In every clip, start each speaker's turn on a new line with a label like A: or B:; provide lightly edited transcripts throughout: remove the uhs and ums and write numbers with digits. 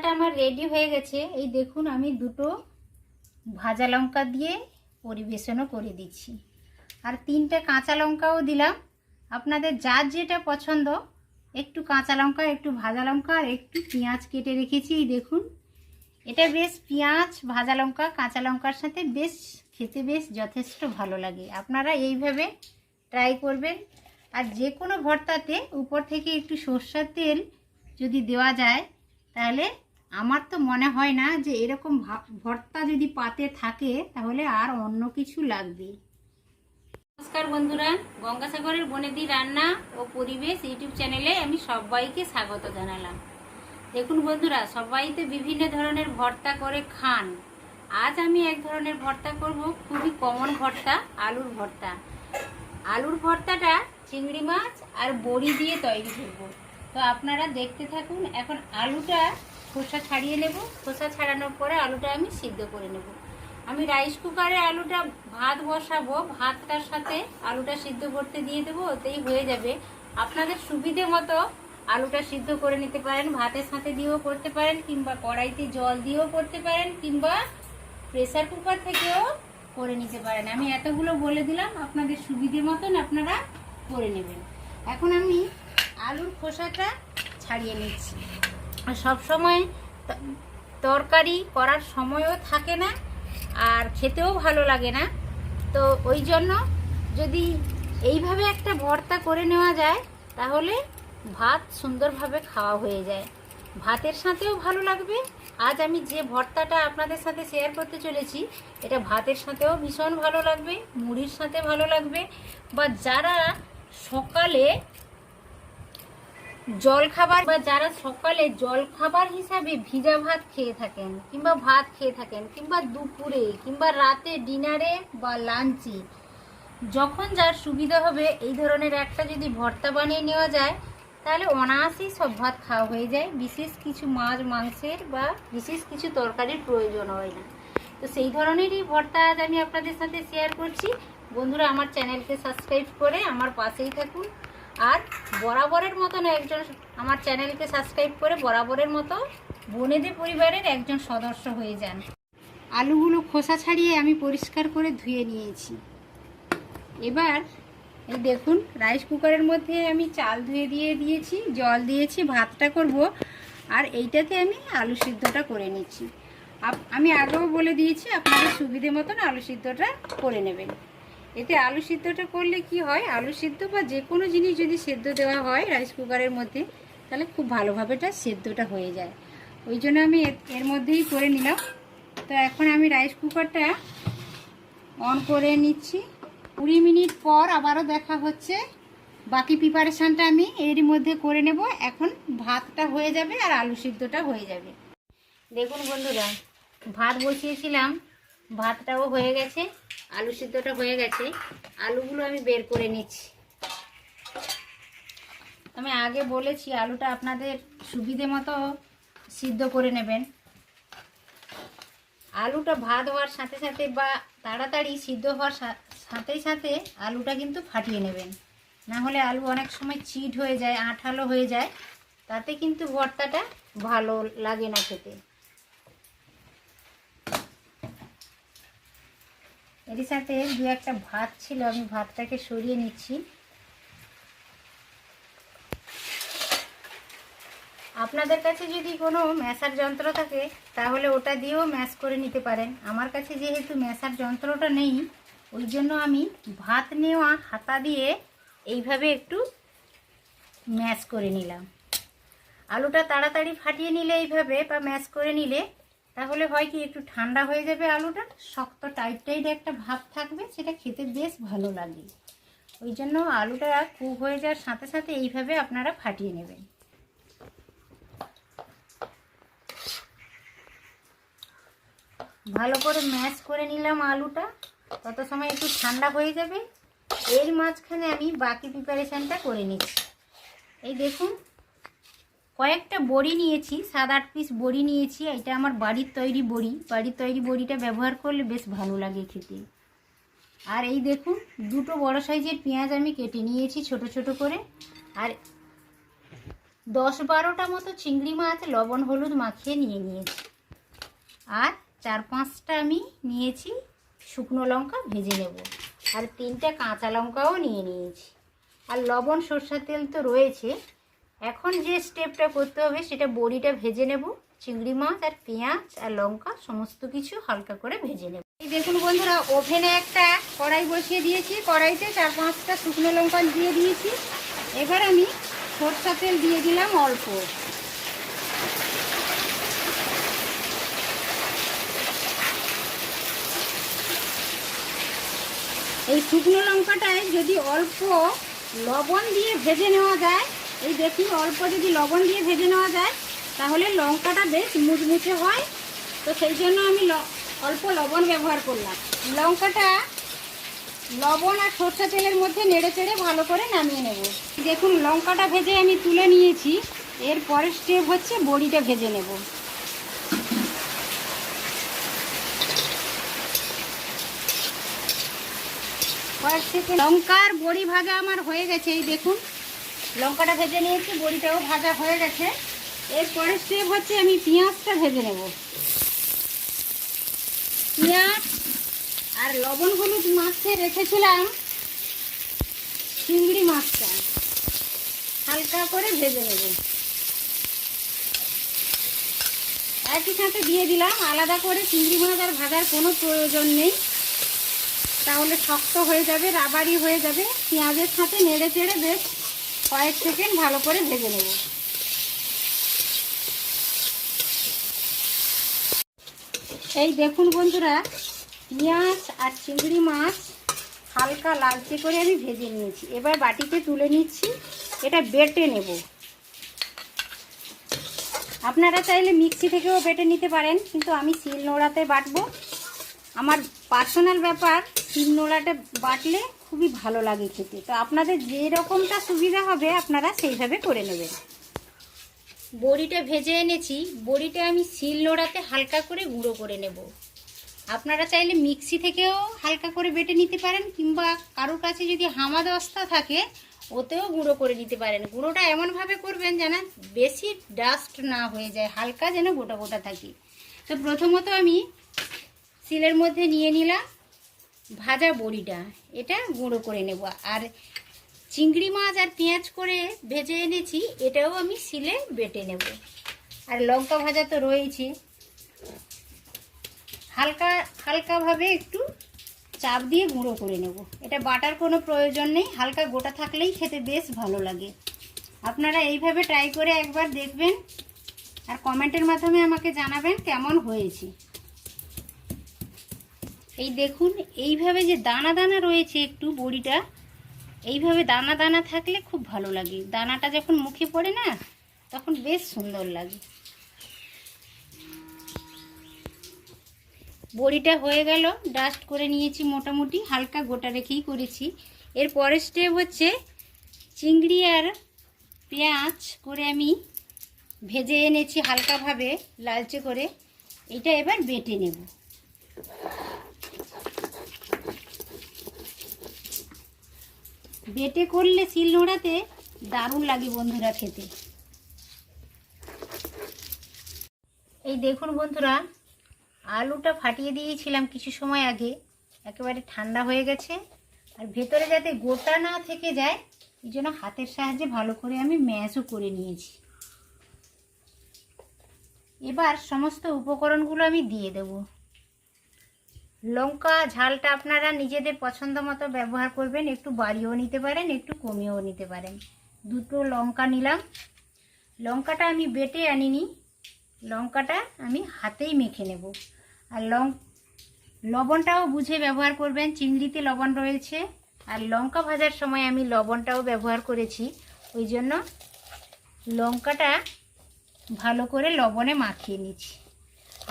A: ভর্তাটা আমার রেডি হয়ে গেছে। এই দেখুন আমি দুটো ভাজা লঙ্কা দিয়ে পরিবেশনও করে দিচ্ছি, আর 3টে কাঁচা লঙ্কাও দিলাম। আপনাদের যার যেটা পছন্দ, একটু কাঁচা লঙ্কা, একটু ভাজা লঙ্কা আর একটু পেঁয়াজ কেটে রেখেছি। এই দেখুন, এটা বেশ পেঁয়াজ, ভাজা লঙ্কা, কাঁচা লঙ্কার সাথে বেশ খেতে বেশ যথেষ্ট ভালো লাগে। আপনারা এইভাবে ট্রাই করবেন। আর যে কোনো ভর্তাতে উপর থেকে একটু সরষের তেল যদি দেওয়া যায়, তাহলে আমার তো মনে হয় না যে এরকম ভর্তা যদি পাতে থাকে তাহলে আর অন্য কিছু লাগবে। নমস্কার বন্ধুরা, গঙ্গাসাগরের বনেদি রান্না ও পরিবেশ ইউটিউব চ্যানেলে আমি সবাইকে স্বাগত জানালাম। দেখুন বন্ধুরা, সবাই তো বিভিন্ন ধরনের ভর্তা করে খান। আজ আমি এক ধরনের ভর্তা করব, খুবই কমন ভর্তা, আলুর ভর্তা। আলুর ভর্তাটা চিংড়ি মাছ আর বড়ি দিয়ে তৈরি করব। তো আপনারা দেখতে থাকুন। এখন আলুটা খোসা ছাড়িয়ে নেব। খোসা ছাড়ানোর পরে আলুটা আমি সিদ্ধ করে নেব। আমি রাইস কুকারে আলুটা ভাত বসাবো, ভাতটার সাথে আলুটা সিদ্ধ করতে দিয়ে দেবো, ওতেই হয়ে যাবে। আপনাদের সুবিধে মতো আলুটা সিদ্ধ করে নিতে পারেন, ভাতের সাথে দিয়েও করতে পারেন, কিংবা কড়াইতে জল দিয়েও করতে পারেন, কিংবা প্রেসার কুকার থেকেও করে নিতে পারেন। আমি এতগুলো বলে দিলাম, আপনাদের সুবিধে মতন আপনারা করে নেবেন। এখন আমি আলুর খোসাটা ছাড়িয়ে নিচ্ছি। সব সময় তরকারি করার সময়ও থাকে না, আর খেতেও ভালো লাগে না। তো ওই জন্য যদি এইভাবে একটা ভর্তা করে নেওয়া যায়, তাহলে ভাত সুন্দরভাবে খাওয়া হয়ে যায়, ভাতের সাথেও ভালো লাগবে। আজ আমি যে ভর্তাটা আপনাদের সাথে শেয়ার করতে চলেছি, এটা ভাতের সাথেও ভীষণ ভালো লাগবে, মুড়ির সাথে ভালো লাগবে, বা যারা সকালে জলখাবার হিসাবে ভিজা ভাত খেয়ে থাকেন, কিংবা ভাত খেয়ে থাকেন, কিংবা দুপুরে, কিংবা রাতে ডিনারে বা লাঞ্চে, যখন যার সুবিধা হবে এই ধরনের একটা যদি ভর্তা বানিয়ে নেওয়া যায়, তাহলে অনায়াসেই সব ভাত খাওয়া হয়ে যায়। বিশেষ কিছু মাছ মাংসের বা বিশেষ কিছু তরকারির প্রয়োজন হয় না। তো সেই ধরনেরই ভর্তা আজ আমি আপনাদের সাথে শেয়ার করছি। বন্ধুরা, আমার চ্যানেলকে সাবস্ক্রাইব করে আমার পাশেই থাকুন, আর বরাবরের মতন আমার চ্যানেলকে সাবস্ক্রাইব করে বরাবরের মতো বনেদি পরিবারের একজন সদস্য হয়ে যান। আলুগুলো খোসা ছাড়িয়ে আমি পরিষ্কার করে ধুয়ে নিয়েছি। এবার এই দেখুন, রাইস কুকারের মধ্যে আমি চাল ধুয়ে দিয়েছি, জল দিয়েছি, ভাতটা করব, আর এইটাতে আমি আলু সিদ্ধটা করে নিচ্ছি। আমি আগেও বলে দিয়েছি, আপনাদের সুবিধে মতন আলু সিদ্ধটা করে নেবেন। এতে আলু সিদ্ধটা করলে কি হয়, আলু সিদ্ধ বা যে কোনো জিনিস যদি সেদ্ধ দেওয়া হয় রাইস কুকারের মধ্যে, তাহলে খুব ভালোভাবে সেদ্ধটা হয়ে যায়। ওই জন্য আমি এর মধ্যেই করে নিলাম। তো এখন আমি রাইস কুকারটা অন করে নিচ্ছি। 20 মিনিট পর আবারও দেখা হচ্ছে। বাকি প্রিপারেশানটা আমি এরই মধ্যে করে নেব। এখন ভাতটা হয়ে যাবে আর আলু সিদ্ধটা হয়ে যাবে। দেখুন বন্ধুরা, ভাত বসিয়েছিলাম, ভাতটাও হয়ে গেছে, আলু সিদ্ধটা হয়ে গেছে। আলুগুলো আমি বের করে নিচ্ছি। আমি আগে বলেছি, আলুটা আপনাদের সুবিধে মতো সিদ্ধ করে নেবেন। আলুটা ভাত হওয়ার সাথে সাথে বা তাড়াতাড়ি সিদ্ধ হওয়ার সাথে সাথে আলুটা কিন্তু ফাটিয়ে নেবেন, না হলে আলু অনেক সময় চিট হয়ে যায়, আঠালো হয়ে যায়, তাতে কিন্তু ভর্তাটা ভালো লাগে না খেতে। এর সাথে দু একটা ভাত ছিল, আমি ভাতটাকে সরিয়ে নিচ্ছি। আপনাদের কাছে যদি কোনো ম্যাশার যন্ত্র থাকে, তাহলে ওটা দিয়েও ম্যাশ করে নিতে পারেন। আমার কাছে যেহেতু ম্যাশার যন্ত্রটা নেই, ওই জন্য আমি ভাত নেওয়া হাতা দিয়ে এইভাবে একটু ম্যাশ করে নিলাম। আলুটা তাড়াতাড়ি ফাটিয়ে নিলে এইভাবে বা ম্যাশ করে নিলে, তাহলে হয় কি, একটু ঠান্ডা হয়ে যাবে, আলুটা শক্ত টাইট টাইট একটা ভাব থাকবে, সেটা খেতে বেশ ভালো লাগে। ওই জন্য আলুটা কুক হয়ে যাওয়ার সাথে সাথে এইভাবে আপনারা ফাটিয়ে নেবেন। ভালো করে ম্যাশ করে নিলাম আলুটা, তত সময় একটু ঠান্ডা হয়ে যাবে। এর মাঝখানে আমি বাকি প্রিপারেশানটা করে নিচ্ছি। এই দেখুন, কয়েকটা বড়ি নিয়েছি, 7-8 পিস বড়ি নিয়েছি। এটা আমার বাড়ির তৈরি বড়ি। বাড়ির তৈরি বড়িটা ব্যবহার করলে বেশ ভালো লাগে খেতে। আর এই দেখুন, দুটো বড় সাইজের পেঁয়াজ আমি কেটে নিয়েছি ছোট ছোট করে। আর 10-12টা মতো চিংড়ি মাছ লবণ হলুদ মাখিয়ে নিয়ে নিয়েছি। আর 4-5টা আমি নিয়েছি শুকনো লঙ্কা ভেজে নেব। আর 3টে কাঁচা লঙ্কাও নিয়ে নিয়েছি। আর লবণ সরষের তেল তো রয়েছে। এখন যে স্টেপটা করতে হবে সেটা বড়িটা ভেজে নেব। চিংড়ি মাছ আর পেঁয়াজ আর লঙ্কা সমস্ত কিছু হালকা করে ভেজে নেব। এই দেখুন বন্ধুরা, ওভেনে একটা কড়াই বসিয়ে দিয়েছি। কড়াইতে 4-5টা শুকনো লঙ্কা দিয়ে দিয়েছি। এবার আমি সরষের তেল দিয়ে দিলাম অল্প। এই শুকনো লঙ্কাটায় যদি অল্প লবণ দিয়ে ভেজে নেওয়া যায়, এই দেখি অল্প যদি লবণ দিয়ে ভেজে নেওয়া যায় তাহলে লঙ্কাটা বেশ মুচমুচে হয়। তো সেই জন্য আমি অল্প লবণ ব্যবহার করলাম। লঙ্কাটা লবণ আর সরষে তেলের মধ্যে নেড়ে চেড়ে ভালো করে নামিয়ে নেব। দেখুন লঙ্কাটা ভেজে আমি তুলে নিয়েছি। এর পরের স্টেপ হচ্ছে বড়িটা ভেজে নেব। লঙ্কার বড়ি ভাজা আমার হয়ে গেছে। এই দেখুন লঙ্কাটা ভেজে নিয়েছি, বড়িটাও ভাজা হয়ে গেছে। এর পরের স্টেপ হচ্ছে আমি পেঁয়াজটা ভেজে নেব। পেঁয়াজ আর লবণ হলুদ মাছে রেখেছিলাম চিংড়ি মাছটা হালকা করে ভেজে নেব। একই সাথে দিয়ে দিলাম। আলাদা করে চিংড়ি মাছ আর ভাজার কোনো প্রয়োজন নেই, তাহলে শক্ত হয়ে যাবে, রাবারি হয়ে যাবে। পেঁয়াজের সাথে নেড়ে চেড়ে বেশ কয়েক সেকেন্ড ভালো করে ভেজে নেব। এই দেখুন বন্ধুরা, পেঁয়াজ আর চিংড়ি মাছ হালকা লালচে করে আমি ভেজে নিয়েছি। এবার বাটিতে তুলে নিচ্ছি। এটা বেটে নেব। আপনারা চাইলে মিক্সি থেকেও বেটে নিতে পারেন, কিন্তু আমি শিলনোড়াতে বাটবো। আমার পার্সোনাল ব্যাপার, শিলনোড়াতে বাটলে খুবই ভালো লাগে খেতে। তো আপনাদের যে রকমটা সুবিধা হবে আপনারা সেইভাবে করে নেবেন। বড়িটা ভেজে এনেছি। বড়িটা আমি শিলনোড়াতে হালকা করে গুঁড়ো করে নেব। আপনারা চাইলে মিক্সি থেকেও হালকা করে বেটে নিতে পারেন, কিংবা কারোর কাছে যদি হামাদস্তা থাকে ওতেও গুঁড়ো করে নিতে পারেন। গুঁড়োটা এমনভাবে করবেন যেন বেশি ডাস্ট না হয়ে যায়, হালকা যেন গোটা গোটা থাকে। তো প্রথমত আমি শিলের মধ্যে নিয়ে নিলাম ভাজা বড়িটা, এটা গুঁড়ো করে নেব। আর চিংড়ি মাছ আর পেঁয়াজ করে ভেজে এনেছি, এটাও আমি শিলে বেটে নেব। আর লঙ্কা ভাজা তো রয়েছে, হালকা হালকাভাবে একটু চাপ দিয়ে গুঁড়ো করে নেব। এটা বাটার কোনো প্রয়োজন নেই, হালকা গোটা থাকলেই খেতে বেশ ভালো লাগে। আপনারা এইভাবে ট্রাই করে একবার দেখবেন আর কমেন্টের মাধ্যমে আমাকে জানাবেন কেমন হয়েছে। এই দেখুন এইভাবে যে দানা দানা রয়েছে একটু বড়িটা, এইভাবে দানা দানা থাকলে খুব ভালো লাগে। দানাটা যখন মুখে পড়ে না তখন বেশ সুন্দর লাগে। বড়িটা হয়ে গেল, ডাস্ট করে নিয়েছি, মোটামুটি হালকা গোটা রেখেই করেছি। এর পরের স্টেপ হচ্ছে চিংড়ি আর পেঁয়াজ করে আমি ভেজে এনেছি হালকাভাবে লালচে করে, এটা এবার বেটে নেব। বেটে করলে শিলনোড়াতে দারুণ লাগে বন্ধুরা খেতে। এই দেখুন বন্ধুরা, আলুটা ফাটিয়ে দিয়েছিলাম কিছু সময় আগে, একেবারে ঠান্ডা হয়ে গেছে। আর ভেতরে যাতে গোটা না থেকে যায় এই জন্য হাতের সাহায্যে ভালো করে আমি ম্যাশও করে নিয়েছি। এবার সমস্ত উপকরণগুলো আমি দিয়ে দেব। লঙ্কা ঝালটা আপনারা নিজেদের পছন্দ মতো ব্যবহার করবেন, একটু বাড়িয়েও নিতে পারেন, একটু কমিয়েও নিতে পারেন। দুটো লঙ্কা নিলাম। লঙ্কাটা আমি বেটে আনিনি, লঙ্কাটা আমি হাতেই মেখে নেব। আর লবণটাও বুঝে ব্যবহার করবেন, চিংড়িতে লবণ রয়েছে। আর লঙ্কা ভাজার সময় আমি লবণটাও ব্যবহার করেছি, ওই জন্য লঙ্কাটা ভালো করে লবণে মাখিয়ে নিচ্ছি।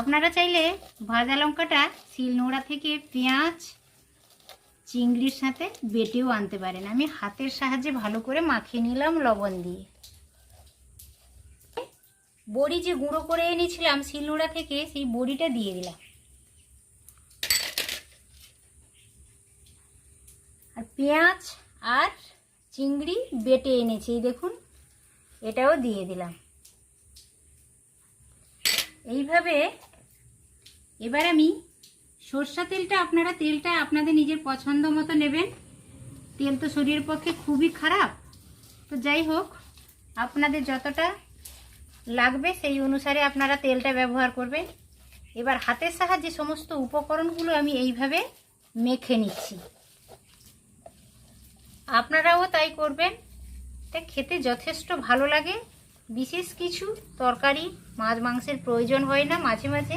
A: আপনারা চাইলে ভাজা লঙ্কাটা শিলনোড়া থেকে পেঁয়াজ চিংড়ির সাথে বেটেও আনতে পারেন। আমি হাতের সাহায্যে ভালো করে মাখিয়ে নিলাম লবণ দিয়ে। বড়ি যে গুঁড়ো করে এনেছিলাম শিলনোড়া থেকে, সেই বড়িটা দিয়ে দিলাম। আর পেঁয়াজ আর চিংড়ি বেটে এনেছি, দেখুন এটাও দিয়ে দিলাম। এইভাবে এবার আমি সরষা তেলটা, আপনারা তেলটা আপনাদের নিজের পছন্দ মতো নেবেন। তেল তো শরীরের পক্ষে খুবই খারাপ, তো যাই হোক আপনাদের যতটা লাগবে সেই অনুসারে আপনারা তেলটা ব্যবহার করবেন। এবার হাতের সাহায্যে সমস্ত উপকরণগুলো আমি এইভাবে মেখে নিচ্ছি, আপনারাও তাই করবেন। এটা খেতে যথেষ্ট ভালো লাগে। বিশেষ কিছু তরকারি মাছ মাংসের প্রয়োজন হয় না, মাঝে মাঝে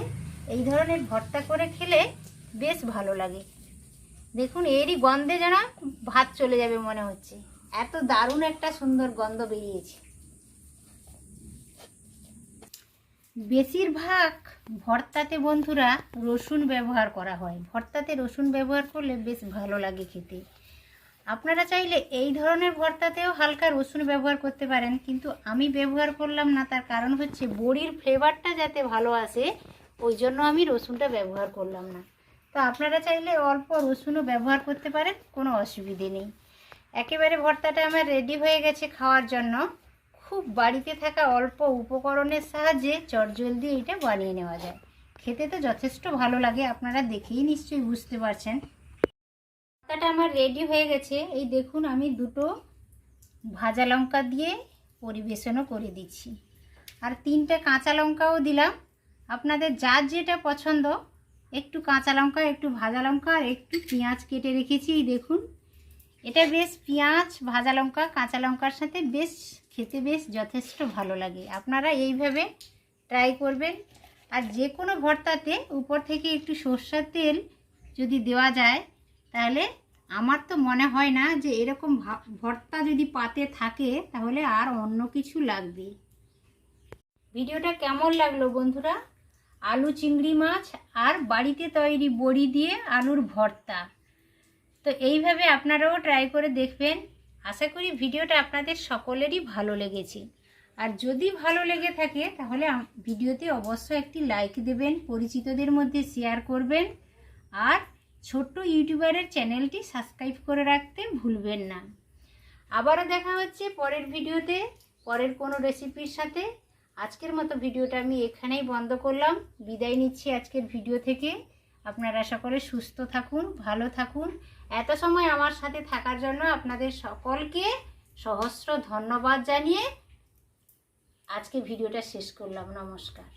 A: এই ধরনের ভর্তা করে খেলে বেশ ভালো লাগে। দেখুন এরই গন্ধে যেন ভাত চলে যাবে মনে হচ্ছে, এত দারুণ একটা সুন্দর গন্ধ বেরিয়েছে। বেশিরভাগ ভর্তাতে বন্ধুরা রসুন ব্যবহার করা হয়। ভর্তাতে রসুন ব্যবহার করলে বেশ ভালো লাগে খেতে। আপনারা চাইলে এই ধরনের ভর্তাতেও হালকা রসুন ব্যবহার করতে পারেন, কিন্তু আমি ব্যবহার করলাম না। তার কারণ হচ্ছে বড়ির ফ্লেভারটা যাতে ভালো আসে, ওই জন্য আমি রসুনটা ব্যবহার করলাম না। তো আপনারা চাইলে অল্প রসুনও ব্যবহার করতে পারেন, কোনো অসুবিধে নেই। একেবারে ভর্তাটা আমার রেডি হয়ে গেছে খাওয়ার জন্য। খুব বাড়িতে থাকা অল্প উপকরণের সাহায্যে চটজলদি এটা বানিয়ে নেওয়া যায়। খেতে তো যথেষ্ট ভালো লাগে, আপনারা দেখেই নিশ্চয়ই বুঝতে পারছেন। ভর্তাটা আমার রেডি হয়ে গেছে। এই দেখুন আমি দুটো ভাজা লঙ্কা দিয়ে পরিবেশনও করে দিচ্ছি, আর 3টে কাঁচা লঙ্কাও দিলাম। আপনাদের যার যেটা পছন্দ, একটু কাঁচা লঙ্কা, একটু ভাজা লঙ্কা, আর একটু পেঁয়াজ কেটে রেখেছি। এই দেখুন এটা বেশ পেঁয়াজ, ভাজা লঙ্কা, কাঁচা লঙ্কার সাথে বেশ খেতে বেশ যথেষ্ট ভালো লাগে। আপনারা এইভাবে ট্রাই করবেন। আর যে কোনো ভর্তাতে উপর থেকে একটু সরষের তেল যদি দেওয়া যায়, তাহলে আমার তো মনে হয় না যে এরকম ভর্তা যদি পাতে থাকে তাহলে আর অন্য কিছু লাগবে। ভিডিওটা কেমন লাগলো বন্ধুরা? আলু চিংড়ি মাছ আর বাড়িতে তৈরি বড়ি দিয়ে আলুর ভর্তা। তো এইভাবে আপনারাও ট্রাই করে দেখবেন। আশা করি ভিডিওটা আপনাদের সকলেরই ভালো লেগেছে। আর যদি ভালো লেগে থাকে তাহলে ভিডিওতে অবশ্যই একটি লাইক দেবেন, পরিচিতদের মধ্যে শেয়ার করবেন, আর ছোট্ট ইউটিউবারের চ্যানেলটি সাবস্ক্রাইব করে রাখতে ভুলবেন না। আবারও দেখা হচ্ছে পরের ভিডিওতে, পরের কোনো রেসিপির সাথে। আজকের মতো ভিডিওটা আমি এখানেই বন্ধ করলাম, বিদায় নিচ্ছি আজকের ভিডিও থেকে। আপনারা সকলে সুস্থ থাকুন, ভালো থাকুন। এত সময় আমার সাথে থাকার জন্য আপনাদের সকলকে সহস্র ধন্যবাদ জানিয়ে আজকে ভিডিওটা শেষ করলাম। নমস্কার।